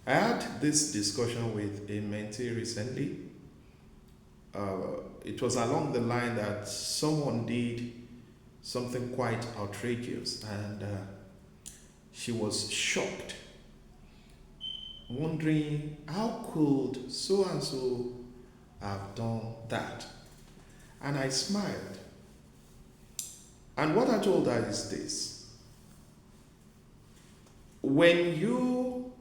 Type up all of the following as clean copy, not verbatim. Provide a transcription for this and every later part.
I had this discussion with a mentee recently. It was along the line that someone did something quite outrageous, and she was shocked, wondering how could so and so have done that. And I smiled. And what I told her is this: when you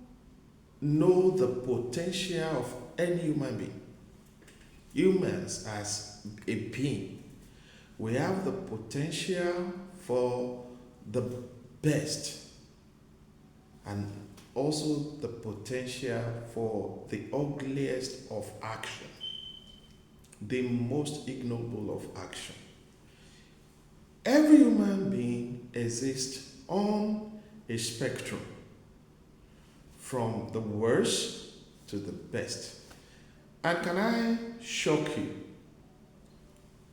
know the potential of any human being, humans as a being, we have the potential for the best and also the potential for the ugliest of action, the most ignoble of action. Every human being exists on a spectrum from the worst to the best. And can I shock you?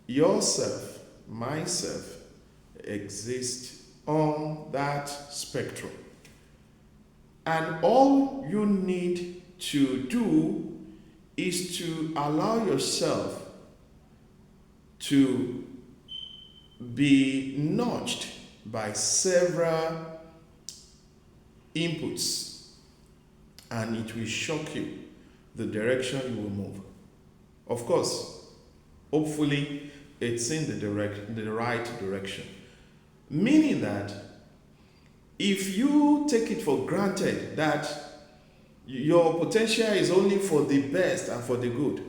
Yourself, myself, exist on that spectrum. And all you need to do is to allow yourself to be nudged by several inputs, and it will shock you the direction you will move. Of course, hopefully, it's in the right direction. Meaning that if you take it for granted that your potential is only for the best and for the good,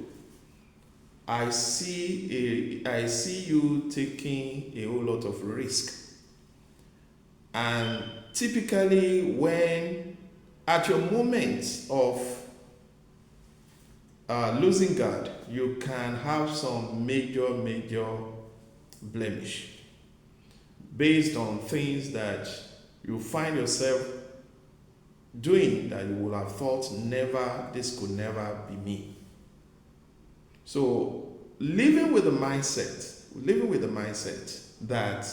I see you taking a whole lot of risk. And typically, when at your moment of losing guard, you can have some major blemish based on things that you find yourself doing that you would have thought never, this could never be me. So living with the mindset that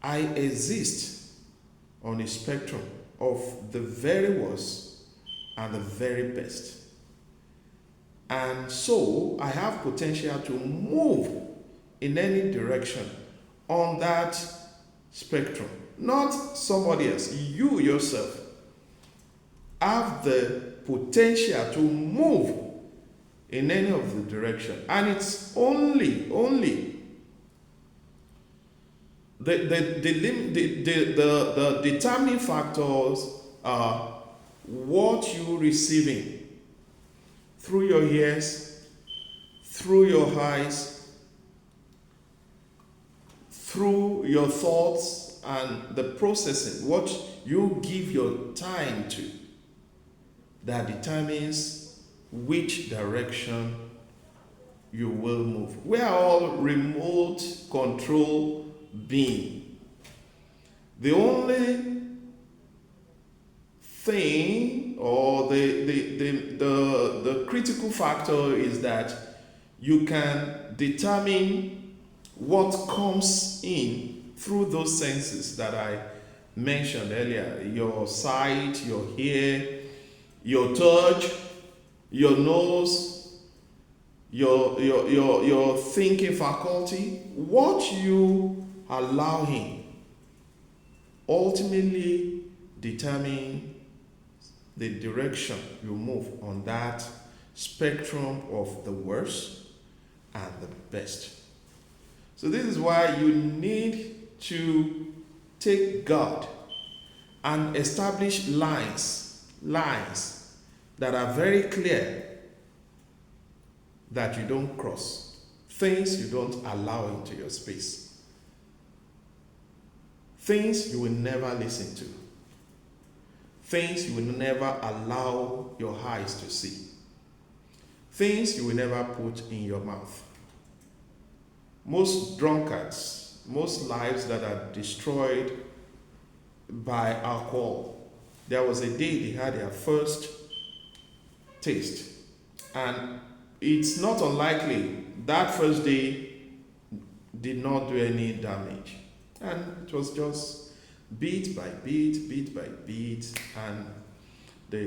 I exist on a spectrum of the very worst and the very best. And so I have potential to move in any direction on that spectrum. Not somebody else. You yourself have the potential to move in any of the direction. And it's only the determining factors are what you're receiving through your ears, through your eyes, through your thoughts, and the processing, what you give your time to, that determines which direction you will move. We are all remote control being. The only thing or the critical factor is that you can determine what comes in through those senses that I mentioned earlier: your sight, your ear, your touch, your nose, your thinking faculty. What you allow in ultimately determine the direction you move on that spectrum of the worst and the best. So this is why you need to take God and establish lines that are very clear, that you don't cross, things you don't allow into your space, things you will never listen to, things you will never allow your eyes to see, things you will never put in your mouth. Most drunkards, most lives that are destroyed by alcohol, there was a day they had their first taste, and it's not unlikely that first day did not do any damage, and it was just bit by bit, and the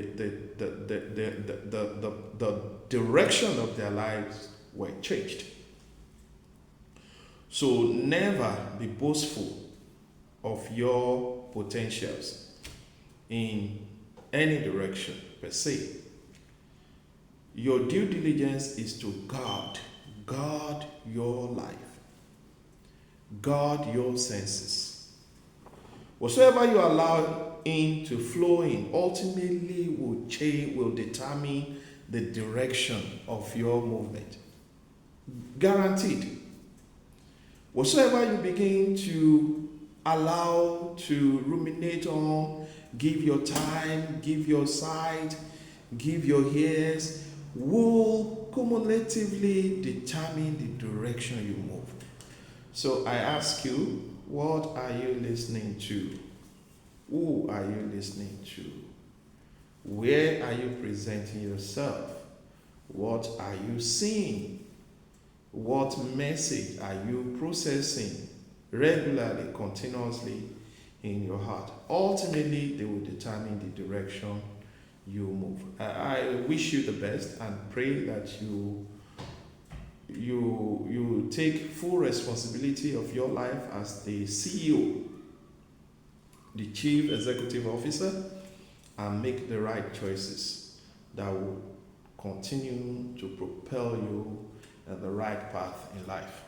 direction of their lives were changed. So never be boastful of your potentials in any direction per se. Your due diligence is to guard your life, guard your senses. Whatsoever you allow in to flow in ultimately will determine the direction of your movement. Guaranteed. Whatsoever you begin to allow to ruminate on, give your time, give your sight, give your ears, will cumulatively determine the direction you move. So I ask you, what are you listening to? Who are you listening to? Where are you presenting yourself? What are you seeing? What message are you processing regularly, continuously in your heart? Ultimately, they will determine the direction you move. I wish you the best and pray that you take full responsibility of your life as the CEO, the Chief Executive Officer, and make the right choices that will continue to propel you at the right path in life.